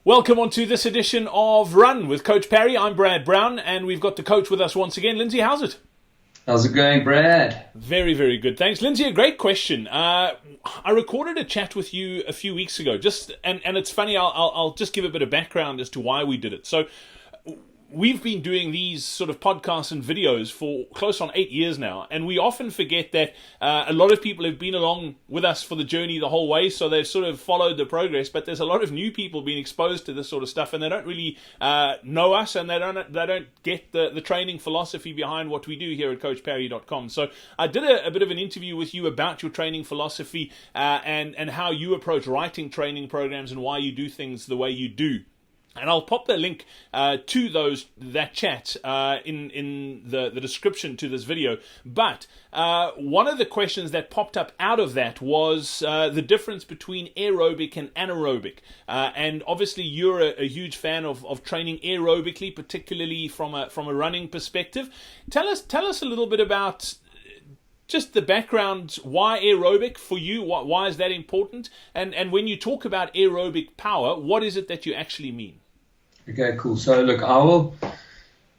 Welcome on to this edition of Run with Coach Parry. I'm Brad Brown, and we've got the coach with us once again. Lindsay, how's it? How's it going, Brad? Very, very good. Thanks. Lindsay, a great question. I recorded a chat with you a few weeks ago, and it's funny, I'll just give a bit of background as to why we did it. So we've been doing these sort of podcasts and videos for close on 8 years now, and we often forget that a lot of people have been along with us for the journey the whole way, so they've sort of followed the progress, but there's a lot of new people being exposed to this sort of stuff, and they don't really know us, and they don't get the training philosophy behind what we do here at CoachParry.com. So I did a bit of an interview with you about your training philosophy and how you approach writing training programs and why you do things the way you do. And I'll pop the link to that chat in the description to this video. But one of the questions that popped up out of that was the difference between aerobic and anaerobic. And obviously you're a huge fan of training aerobically, particularly from a running perspective. Tell us a little bit about just the background, why aerobic for you, why is that important? And when you talk about aerobic power, what is it that you actually mean? Okay, cool. So look, I will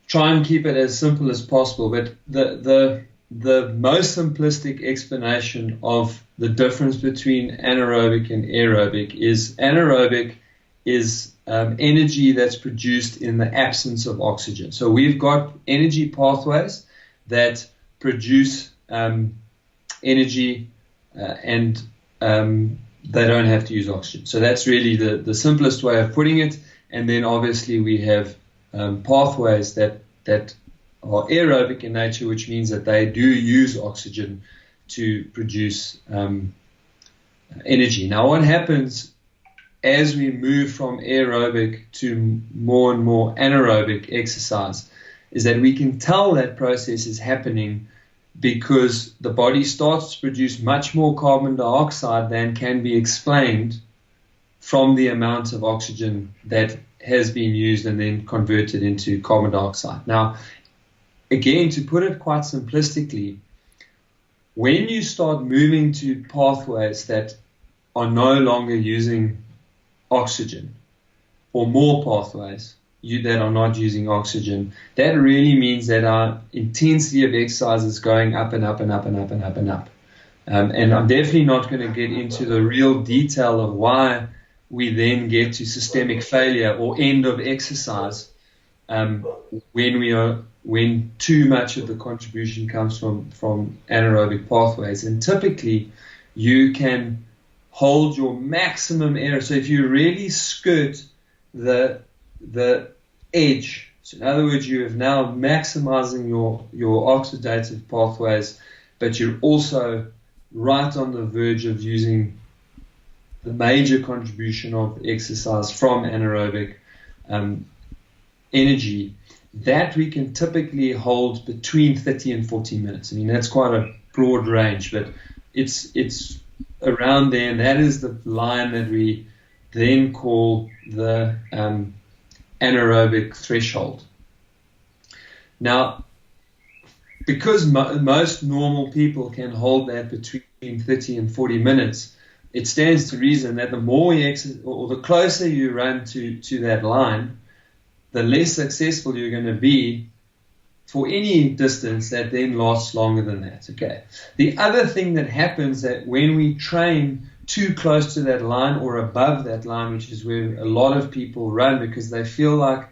try and keep it as simple as possible, but the most simplistic explanation of the difference between anaerobic and aerobic is anaerobic is energy that's produced in the absence of oxygen. So we've got energy pathways that produce energy and they don't have to use oxygen. So that's really the simplest way of putting it. And then obviously we have pathways that are aerobic in nature, which means that they do use oxygen to produce energy. Now what happens as we move from aerobic to more and more anaerobic exercise is that we can tell that process is happening because the body starts to produce much more carbon dioxide than can be explained from the amount of oxygen that has been used and then converted into carbon dioxide. Now, again, to put it quite simplistically, when you start moving to pathways that are no longer using oxygen, or more pathways that are not using oxygen, that really means that our intensity of exercise is going up and up and up and up and up and up. And I'm definitely not going to get into the real detail of why we then get to systemic failure or end of exercise when too much of the contribution comes from anaerobic pathways. And typically you can hold your maximum error. So if you really skirt the edge, so in other words, you have now maximizing your oxidative pathways, but you're also right on the verge of using the major contribution of exercise from anaerobic energy, that we can typically hold between 30 and 40 minutes. I mean, that's quite a broad range, but it's around there, and that is the line that we then call the anaerobic threshold. Now, because most normal people can hold that between 30 and 40 minutes, it stands to reason that the more we or the closer you run to that line, the less successful you're going to be for any distance that then lasts longer than that. Okay. The other thing that happens that when we train too close to that line or above that line, which is where a lot of people run because they feel like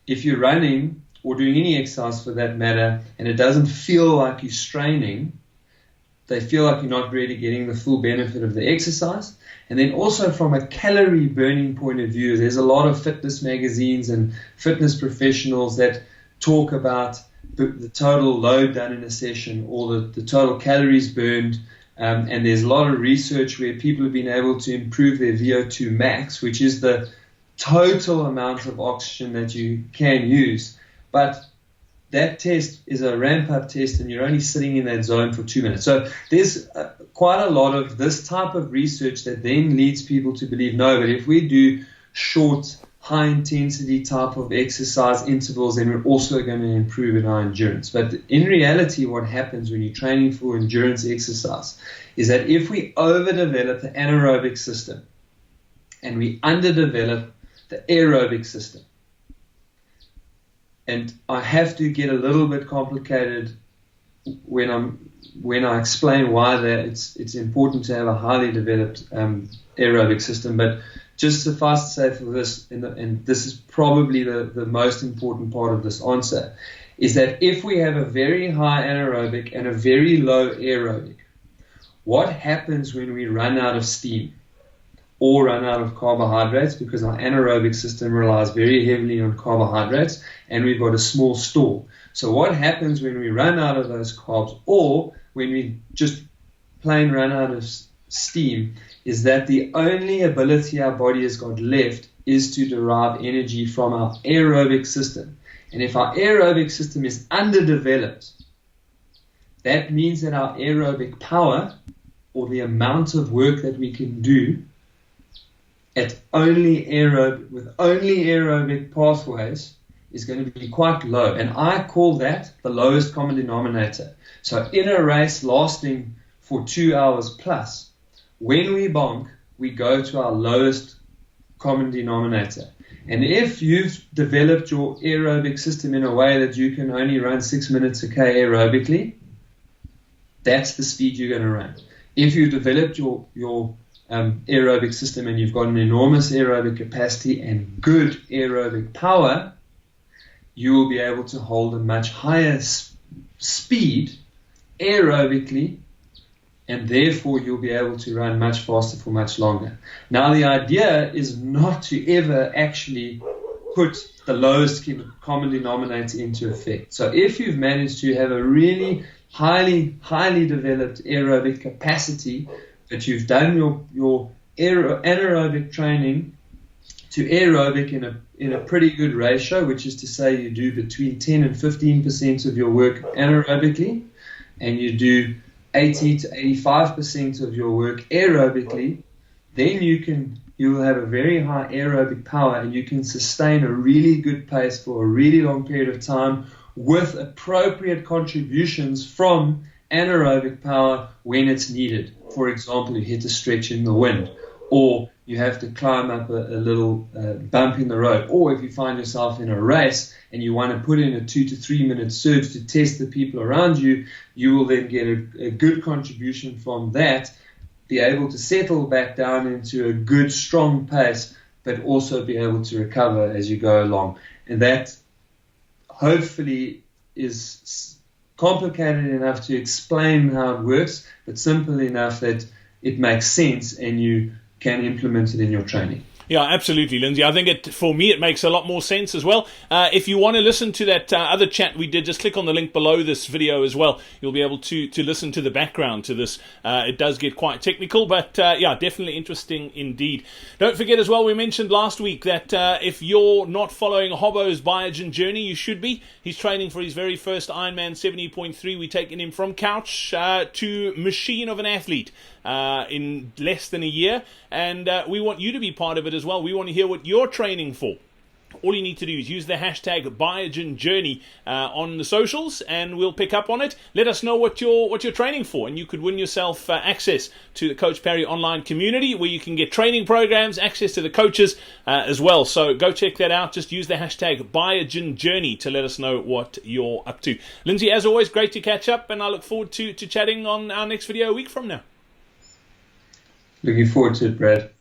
if you're running or doing any exercise for that matter and it doesn't feel like you're straining, they feel like you're not really getting the full benefit of the exercise. And then also from a calorie burning point of view, there's a lot of fitness magazines and fitness professionals that talk about the total load done in a session or the total calories burned. And there's a lot of research where people have been able to improve their VO2 max, which is the total amount of oxygen that you can use. But that test is a ramp-up test, and you're only sitting in that zone for 2 minutes. So there's quite a lot of this type of research that then leads people to believe, no, but if we do short, high-intensity type of exercise intervals, then we're also going to improve in our endurance. But in reality, what happens when you're training for endurance exercise is that if we overdevelop the anaerobic system and we underdevelop the aerobic system. And I have to get a little bit complicated when I explain why that it's important to have a highly developed aerobic system. But just suffice to say for this, and this is probably the most important part of this answer, is that if we have a very high anaerobic and a very low aerobic, what happens when we run out of steam or run out of carbohydrates, because our anaerobic system relies very heavily on carbohydrates and we've got a small store. So what happens when we run out of those carbs, or when we just plain run out of steam, is that the only ability our body has got left is to derive energy from our aerobic system. And if our aerobic system is underdeveloped, that means that our aerobic power, or the amount of work that we can do with only aerobic pathways, is going to be quite low. And I call that the lowest common denominator. So in a race lasting for 2 hours plus, when we bonk, we go to our lowest common denominator. And if you've developed your aerobic system in a way that you can only run 6 minutes a K aerobically, that's the speed you're going to run. If you developed your aerobic system and you've got an enormous aerobic capacity and good aerobic power, you will be able to hold a much higher speed aerobically, and therefore you'll be able to run much faster for much longer. Now, the idea is not to ever actually put the lowest common denominator into effect. So if you've managed to have a really highly developed aerobic capacity, but you've done your anaerobic training to aerobic in a pretty good ratio, which is to say you do between 10 and 15% of your work anaerobically, and you do 80 to 85% of your work aerobically, then you'll have a very high aerobic power, and you can sustain a really good pace for a really long period of time with appropriate contributions from anaerobic power when it's needed. For example, you hit a stretch in the wind, or you have to climb up a little bump in the road, or if you find yourself in a race and you want to put in a 2 to 3 minute surge to test the people around you, you will then get a good contribution from that, be able to settle back down into a good, strong pace, but also be able to recover as you go along. And that hopefully is complicated enough to explain how it works, but simple enough that it makes sense and you can implement it in your training. Yeah, absolutely, Lindsay. I think for me it makes a lot more sense as well. If you want to listen to that other chat we did, just click on the link below this video as well. You'll be able to listen to the background to this. It does get quite technical, but yeah, definitely interesting indeed. Don't forget as well, we mentioned last week that if you're not following Hobbo's Biogen journey, you should be. He's training for his very first Ironman 70.3. We're taking him from couch to machine of an athlete in less than a year, and we want you to be part of it as well. We want to hear what you're training for. All you need to do is use the hashtag BiogenJourney on the socials, and we'll pick up on it. Let us know what you're training for, and you could win yourself access to the Coach Parry online community, where you can get training programs, access to the coaches as well. So go check that out. Just use the hashtag BiogenJourney to let us know what you're up to. Lindsay, as always, great to catch up, and I look forward to chatting on our next video a week from now. Looking forward to it, Brad.